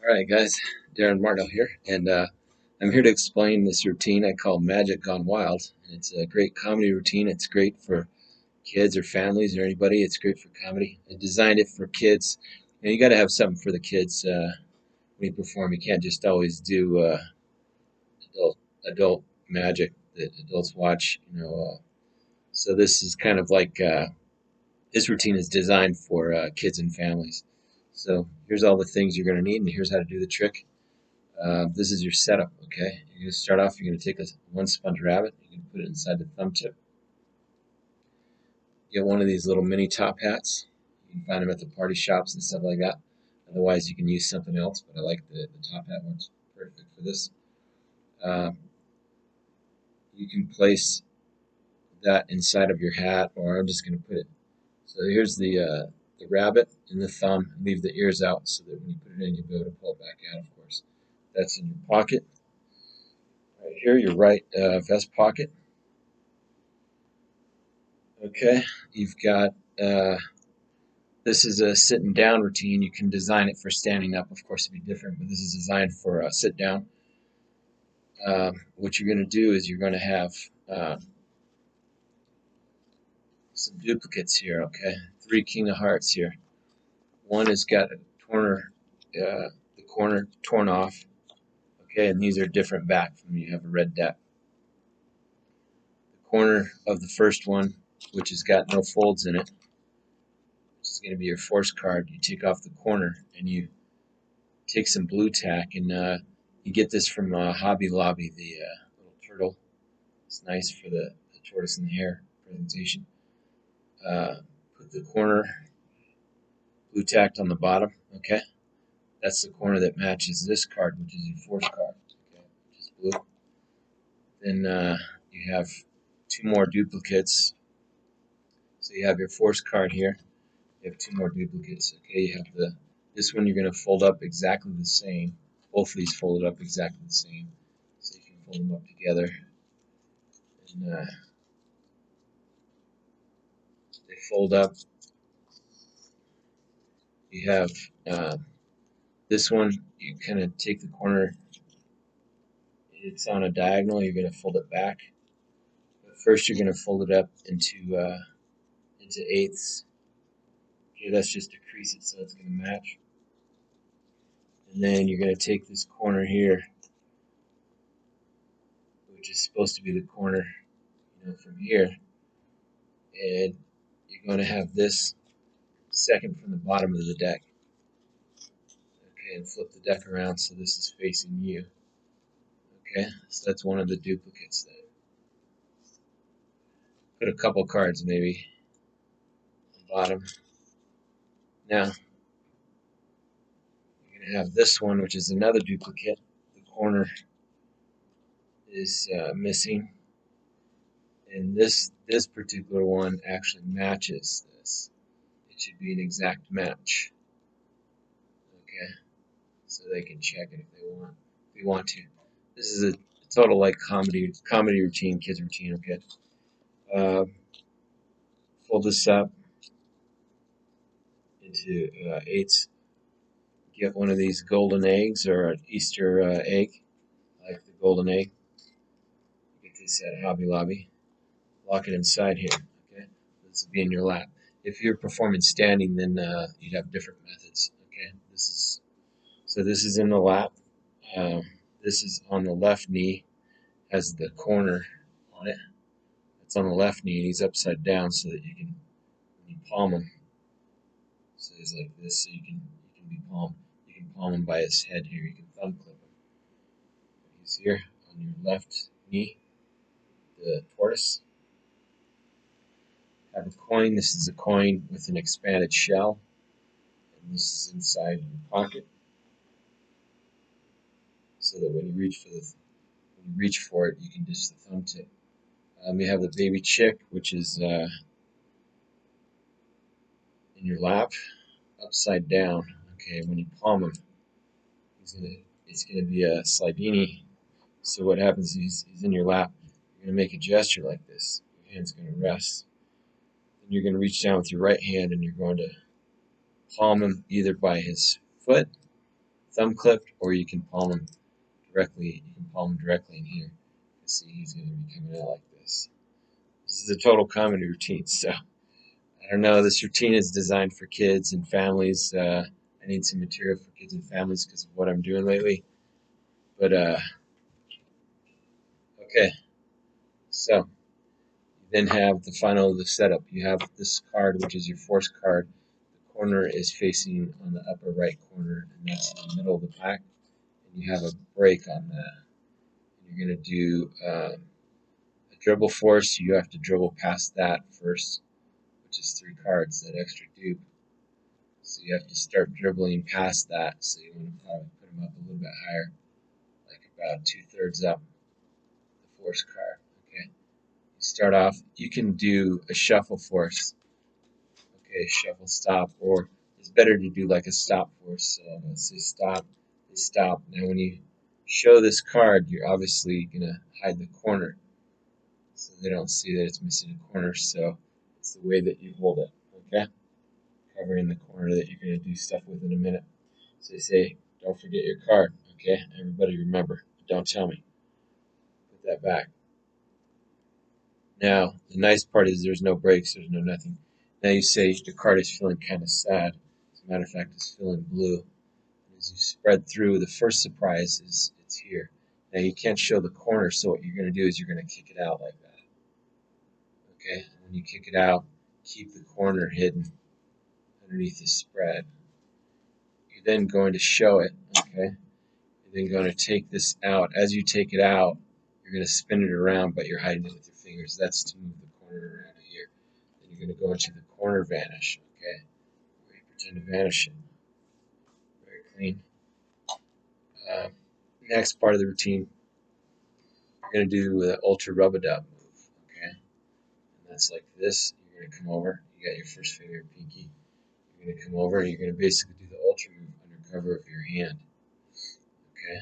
Alright guys, Darin Martineau here, and I'm here to explain this routine I call Magic Gone Wild. It's a great comedy routine. It's great for kids or families or anybody. It's great for comedy. I designed it for kids. You got to have something for the kids when you perform. You can't just always do adult magic that adults watch. So this is kind of like this routine is designed for kids and families. So here's all the things you're going to need, and here's how to do the trick. This is your setup, okay? You're going to start off, you're going to take one sponge rabbit, you can put it inside the thumb tip. Get one of these little mini top hats. You can find them at the party shops and stuff like that. Otherwise, you can use something else, but I like the top hat one's perfect for this. Um, you can place that inside of your hat, or I'm just going to put it. So here's the rabbit in the thumb. Leave the ears out so that when you put it in, you'll be able to pull it back out, of course. That's in your pocket. Right here, your right vest pocket. Okay, you've got this is a sitting down routine. You can design it for standing up. Of course, it'd be different, but this is designed for sit down. What you're going to do is you're going to have some duplicates here. Okay, 3 King of Hearts here. One has got a the corner torn off. Okay, and these are different back from you have a red deck. The corner of the first one, which has got no folds in it, which is going to be your force card. You take off the corner and you take some blue tack, and you get this from Hobby Lobby, the little turtle. It's nice for the tortoise and the hare presentation. Put the corner blue tacked on the bottom. Okay, that's the corner that matches this card, which is your force card. Okay, which is blue. Then you have 2 more duplicates. So you have your force card here. You have 2 more duplicates. Okay, you have this one you're going to fold up exactly the same. Both of these folded up exactly the same. So you can fold them up together. And they fold up. You have this one, you kind of take the corner, it's on a diagonal, you're going to fold it back. But first you're going to fold it up into eighths. Okay, that's just to crease it so it's going to match. And then you're going to take this corner here, which is supposed to be the corner, from here, and you're going to have this second from the bottom of the deck. Okay, and flip the deck around so this is facing you. Okay, so that's one of the duplicates there. Put a couple cards maybe on the bottom. Now, you're going to have this one, which is another duplicate. The corner is missing. And this particular one actually matches this. It should be an exact match. Okay, so they can check it if they want to. This is a total like comedy routine, kids routine. Okay, fold this up into eighths. Get one of these golden eggs or an Easter egg, like the golden egg. Get this at Hobby Lobby. Lock it inside here. Okay, this will be in your lap. If you're performing standing, then you'd have different methods. Okay, this is in the lap. This is on the left knee, has the corner on it. It's on the left knee, and he's upside down so that you can palm him. So he's like this, so you can be palm. You can palm him by his head here. You can thumb clip him. He's here on your left knee, the tortoise. Have a coin. This is a coin with an expanded shell, and this is inside your pocket, so that when you reach for it, you can just the thumb tip. You have the baby chick, which is in your lap, upside down. Okay, when you palm him, it's gonna be a slidini. So what happens is he's in your lap. You're gonna make a gesture like this. Your hand's gonna rest. Then you're gonna reach down with your right hand, and you're going to palm him either by his foot, thumb clipped, or you can palm them directly. You can palm them directly in here. You see, he's going to be coming out like this. This is a total comedy routine. So I don't know. This routine is designed for kids and families. I need some material for kids and families because of what I'm doing lately. But okay. So you then have the final of the setup. You have this card, which is your force card. The corner is facing on the upper right corner, and that's in the middle of the pack. And you have a break on that. And you're going to do a dribble force. You have to dribble past that first, which is 3 cards, that extra dupe. So you have to start dribbling past that. So you want to probably put them up a little bit higher, like about 2/3 up the force card. Okay. You start off. You can do a shuffle force. Okay, shuffle stop, or it's better to do like a stop force. So let's say stop, they stop. Now when you show this card, you're obviously gonna hide the corner, so they don't see that it's missing a corner. So it's the way that you hold it. Okay, covering the corner that you're gonna do stuff with in a minute. So they say, don't forget your card. Okay, everybody remember. Don't tell me. Put that back. Now the nice part is there's no breaks. There's no nothing. Now you say the card is feeling kind of sad. As a matter of fact, it's feeling blue. As you spread through, the first surprise is it's here. Now you can't show the corner, so what you're going to do is you're going to kick it out like that. Okay? And when you kick it out, keep the corner hidden underneath the spread. You're then going to show it. Okay? You're then going to take this out. As you take it out, you're going to spin it around, but you're hiding it with your fingers. That's to move the corner around here. Then you're going to go into the corner vanish. Okay? Where you pretend to vanish it. Very clean. Next part of the routine, you're going to do the ultra rub-a-dub move, okay? And that's like this. You're going to come over. You got your first finger and pinky. You're going to come over and you're going to basically do the ultra move under cover of your hand, okay?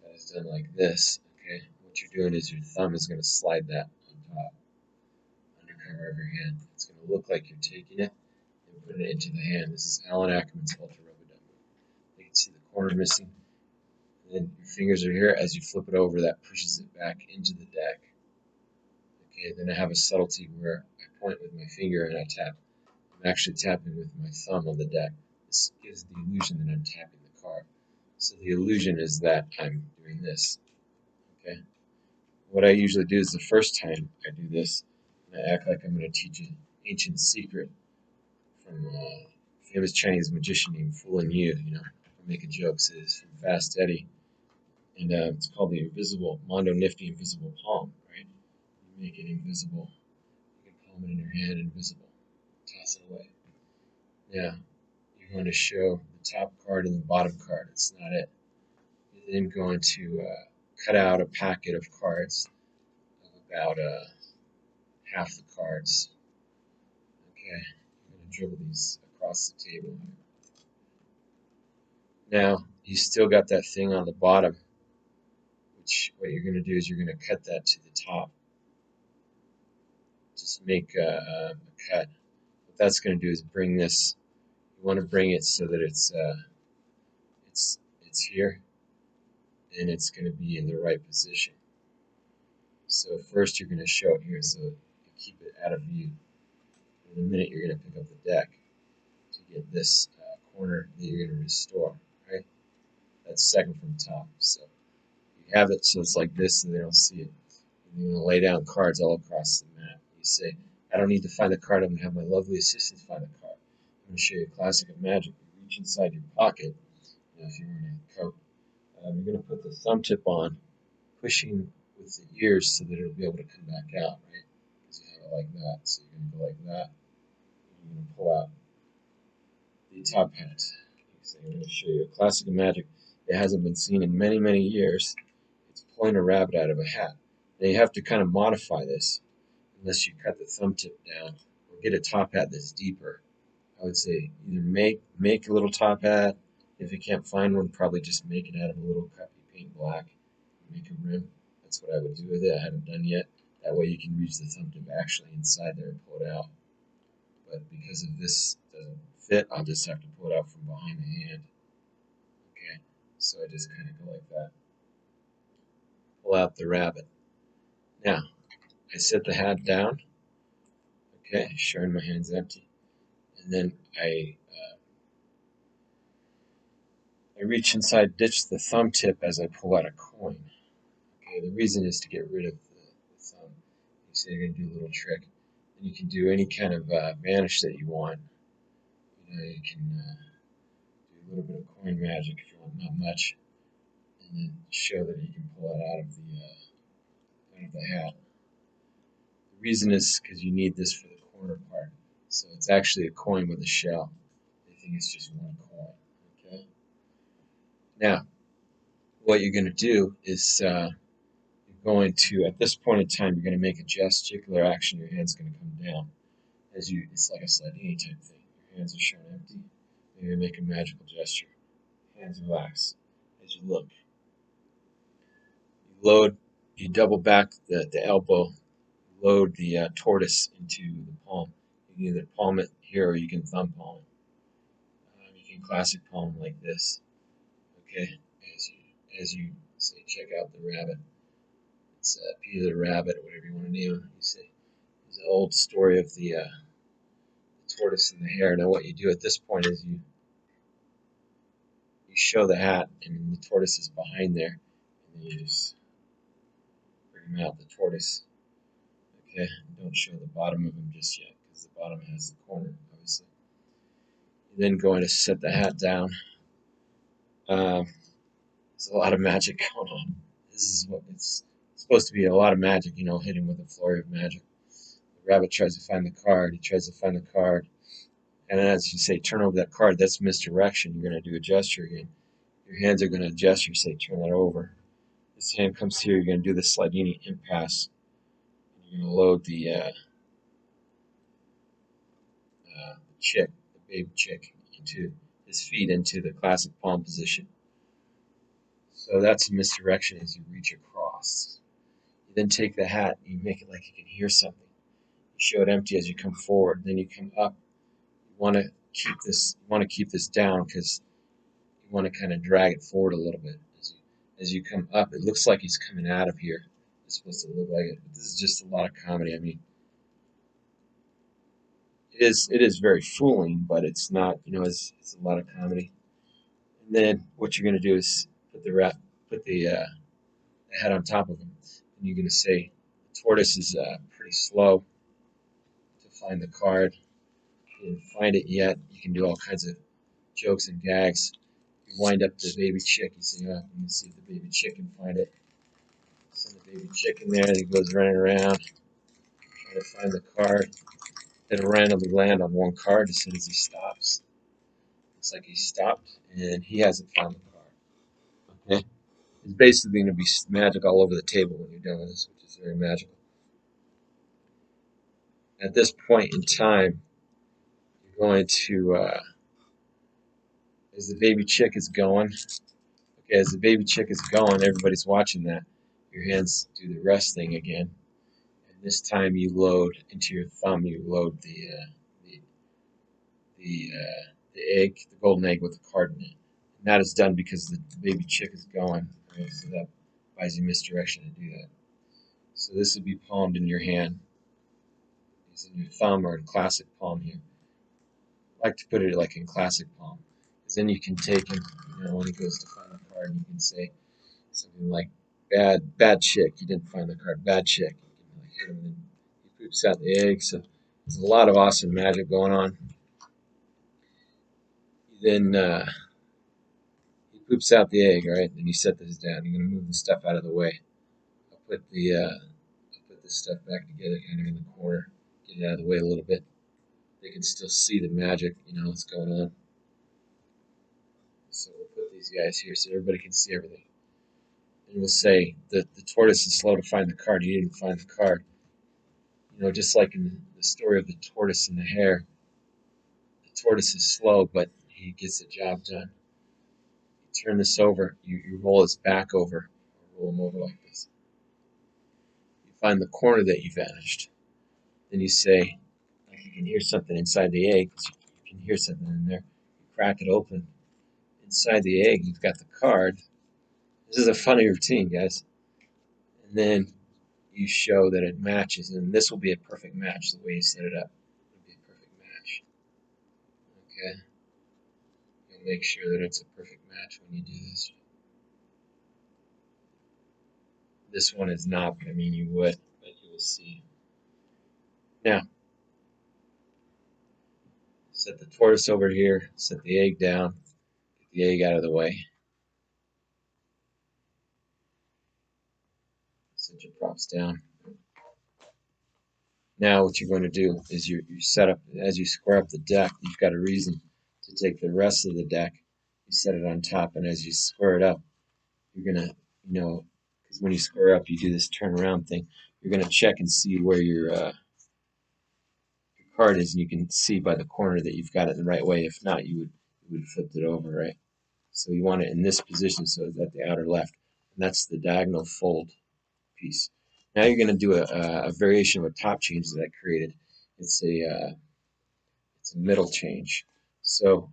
That is done like this, okay? What you're doing is your thumb is going to slide that on top, under cover of your hand. It's going to look like you're taking it and putting it into the hand. This is Allan Ackerman's ultra rub-a-dub move. You can see the corner missing. And then your fingers are here. As you flip it over, that pushes it back into the deck. Okay, then I have a subtlety where I point with my finger and I tap. I'm actually tapping with my thumb on the deck. This gives the illusion that I'm tapping the card. So the illusion is that I'm doing this. Okay. What I usually do is the first time I do this, I act like I'm going to teach an ancient secret from a famous Chinese magician named Fooling You. You know, I make a joke, says from Fast Eddie. And it's called the invisible, Mondo Nifty Invisible Palm, right? You make it invisible. You can palm it in your hand, invisible. Toss it away. Now, you're going to show the top card and the bottom card. It's not it. You're then going to cut out a packet of cards of about half the cards. Okay, I'm going to dribble these across the table. Now, you still got that thing on the bottom, which what you're going to do is you're going to cut that to the top. Just make a cut. What that's going to do is bring this. You want to bring it so that it's here, and it's going to be in the right position. So first you're going to show it here so you keep it out of view. In a minute you're going to pick up the deck to get this corner that you're going to restore. Right? That's second from the top. So you have it so it's like this so they don't see it. And you're going to lay down cards all across the map. You say, I don't need to find the card. I'm going to have my lovely assistants find the card. I'm going to show you a classic of magic. You reach inside your pocket. If you're wearing a coat, you're going to put the thumb tip on, pushing with the ears so that it'll be able to come back out, right? Because you have it like that. So you're going to go like that. And you're going to pull out the top hat. So I'm going to show you a classic of magic. It hasn't been seen in many, many years. It's pulling a rabbit out of a hat. Now you have to kind of modify this, unless you cut the thumb tip down or get a top hat that's deeper. I would say either make a little top hat. If you can't find one, probably just make it out of a little cup you paint black. Make a rim. That's what I would do with it. I haven't done yet. That way you can reach the thumb tip actually inside there and pull it out. But because of this doesn't fit, I'll just have to pull it out from behind the hand. So I just kind of go like that. Pull out the rabbit. Now, I set the hat down. Okay, showing my hand's empty. And then I reach inside, ditch the thumb tip as I pull out a coin. Okay, the reason is to get rid of the thumb. You say you're going to do a little trick. And you can do any kind of vanish that you want. You know, you can do a little bit of coin magic if you want, not much. And then show that you can pull it out of the hat. The reason is because you need this for the corner part. So it's actually a coin with a shell. They think it's just one coin. Okay. Now, what you're going to do is you're going to, at this point in time, you're going to make a gesticular action. Your hand's going to come down. It's like a Sardini type thing. Your hands are shown empty. And you're going to make a magical gesture. Hands relax as you look. You load, you double back the elbow, load the tortoise into the palm. You can either palm it here or you can thumb palm it. You can classic palm like this. Okay, as you say, check out the rabbit. It's Peter the Rabbit, or whatever you want to name him. You say, there's an old story of the tortoise and the hare. Now, what you do at this point is you show the hat, and the tortoise is behind there, and then you just bring him out, the tortoise. Okay, don't show the bottom of him just yet, because the bottom has the corner, obviously. You're then going to set the hat down. There's a lot of magic going on. This is what it's supposed to be, a lot of magic, you know, hitting with a flurry of magic. The rabbit tries to find the card. He tries to find the card. And as you say, turn over that card, that's misdirection. You're going to do a gesture again. Your hands are going to gesture. You say, turn that over. This hand comes here. You're going to do the Slidini impasse. You're going to load the chick, the baby chick, into his feet into the classic palm position. So that's a misdirection as you reach across. You then take the hat and you make it like you can hear something. You show it empty as you come forward. Then you come up. You want to keep this down because you want to kind of drag it forward a little bit. As you come up, it looks like he's coming out of here. It's supposed to look like it. But this is just a lot of comedy. I mean, it is very fooling, but it's not. You know, it's a lot of comedy. And then what you're going to do is put the head on top of him, and you're going to say, the tortoise is pretty slow to find the card. If you didn't find it yet, you can do all kinds of jokes and gags. You wind up the baby chick. You say, let me see if the baby chick can find it. Send the baby chick in there, and he goes running around trying to find the card. It'll randomly land on one card as soon as he stops. Looks like he stopped, and he hasn't found the card. Okay? It's basically going to be magic all over the table when you're done with this, which is very magical. At this point in time, you're going to, as the baby chick is going, okay, as the baby chick is going, everybody's watching that. Your hands do the rest thing again. And this time you load into your thumb, you load the egg, the golden egg with the card in it. And that is done because the baby chick is going, right? So that buys you misdirection to do that. So this would be palmed in your hand. It's in your thumb or in classic palm here. I like to put it like in classic palm. Because then you can take him, you know, when he goes to find the card, you can say something like, bad chick, you didn't find the card, bad chick. You can like hit him and then he poops out the egg. So there's a lot of awesome magic going on. Then he poops out the egg, right? Then you set this down. You're going to move the stuff out of the way. I'll put this stuff back together kind of in the corner. Get it out of the way a little bit. They can still see the magic, you know, what's going on. So we'll put these guys here so everybody can see everything. And we'll say that the tortoise is slow to find the card. He didn't find the card. You know, just like in the story of the tortoise and the hare, the tortoise is slow, but he gets the job done. You turn this over, you roll his back over, or roll him over like this. You find the corner that you vanished. Then you say, like you can hear something inside the egg. You can hear something in there. You crack it open. inside the egg, you've got the card. This is a funny routine, guys. And then you show that it matches, and this will be a perfect match the way you set it up. It'll be a perfect match. Okay. You'll make sure that it's a perfect match when you do this. This one is not, but I mean you would, but you will see. Now, set the tortoise over here, set the egg down, get the egg out of the way. Set your props down. Now what you're going to do is you set up, as you square up the deck, you've got a reason to take the rest of the deck, you set it on top, and as you square it up, you're going to, because when you square up, you do this turnaround thing, you're going to check and see where your card is, and you can see by the corner that you've got it the right way. If not, you would have flipped it over, right? So you want it in this position, so it's at the outer left, and that's the diagonal fold piece. Now you're going to do a variation of a top change that I created. It's a middle change. So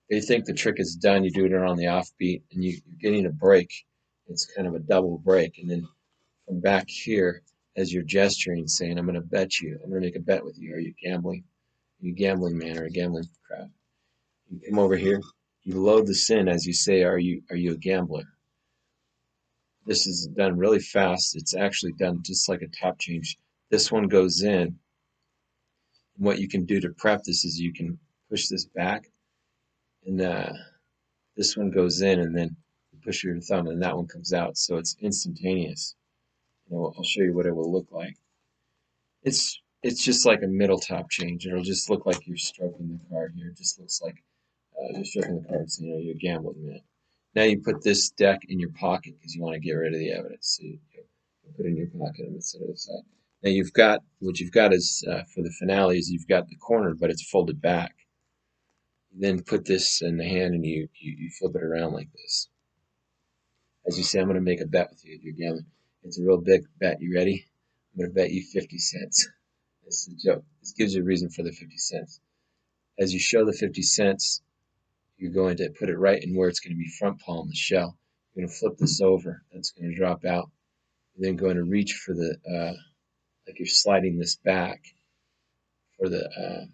they think the trick is done. You do it on the offbeat, and you're getting a break. It's kind of a double break, and then from back here, as you're gesturing, saying, "I'm going to bet you. I'm going to make a bet with you. Are you gambling? Are you a gambling man or a gambling crowd?" You come over here. You load this in as you say, "Are you a gambler?" This is done really fast. It's actually done just like a top change. This one goes in. And what you can do to prep this is you can push this back, and this one goes in, and then you push your thumb, and that one comes out. So it's instantaneous. I'll show you what it will look like. It's just like a middle top change. It'll just look like you're stroking the card here. It just looks like you're stroking the card, so you're gambling man. Now you put this deck in your pocket because you want to get rid of the evidence. So you put it in your pocket and set it aside. Now what you've got is for the finale is you've got the corner, but it's folded back. You then put this in the hand and you flip it around like this. As you say, I'm going to make a bet with you if you're gambling. It's a real big bet. You ready? I'm going to bet you 50 cents. This is a joke. This gives you a reason for the 50 cents. As you show the 50 cents, you're going to put it right in where it's going to be front palm, the shell. You're going to flip this over. That's going to drop out. You're then going to reach for the, like you're sliding this back for the,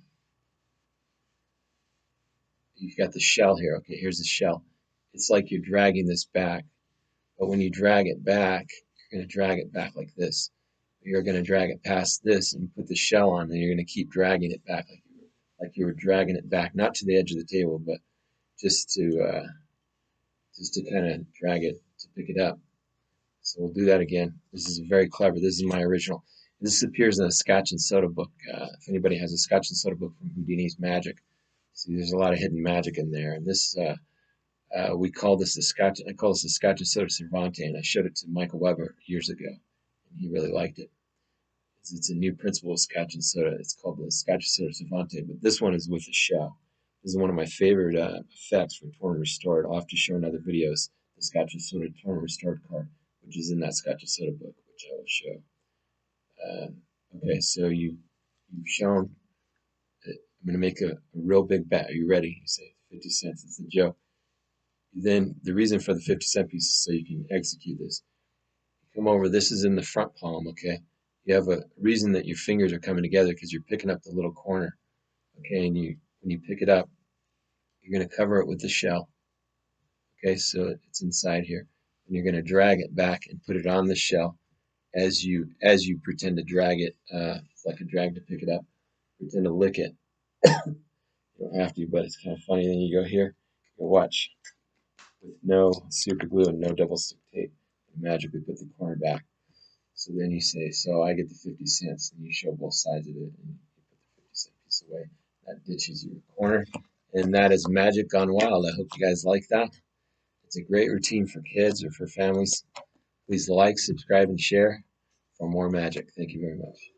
you've got the shell here. Okay, here's the shell. It's like you're dragging this back. But when you drag it back, you're going to drag it back like this. You're going to drag it past this and put the shell on, and you're going to keep dragging it back like you were dragging it back, not to the edge of the table, but just to kind of drag it to pick it up. So we'll do that again. This is very clever. This is my original. This appears in a Scotch and Soda book. If anybody has a Scotch and Soda book from Houdini's Magic, see there's a lot of hidden magic in there. And this we call this the Scotch. I call this the Scotch and Soda Cervante, and I showed it to Michael Weber years ago, and he really liked it. It's a new principle of Scotch and Soda. It's called the Scotch and Soda Cervante, but this one is with a shell. This is one of my favorite effects for Torn and Restored. I'll have to show in other videos the Scotch and Soda Torn and Restored card, which is in that Scotch and Soda book, which I will show. Okay, so you've shown. I'm going to make a real big bet. Are you ready? You say 50 cents. It's a joke. Then the reason for the 50-cent piece is so you can execute this. You come over. This is in the front palm, okay? You have a reason that your fingers are coming together because you're picking up the little corner, okay? And when you pick it up, you're going to cover it with the shell, okay? So it's inside here. And you're going to drag it back and put it on the shell as you pretend to drag it, like a drag to pick it up. Pretend to lick it. You don't have to, but it's kind of funny. Then you go here, you watch, with no super glue and no double stick tape, and magically put the corner back. So then you say, so I get the 50 cents, and you show both sides of it, and you put the 50-cent piece away. That ditches your corner, and that is magic gone wild. I hope you guys like that. It's a great routine for kids or for families. Please like, subscribe, and share for more magic. Thank you very much.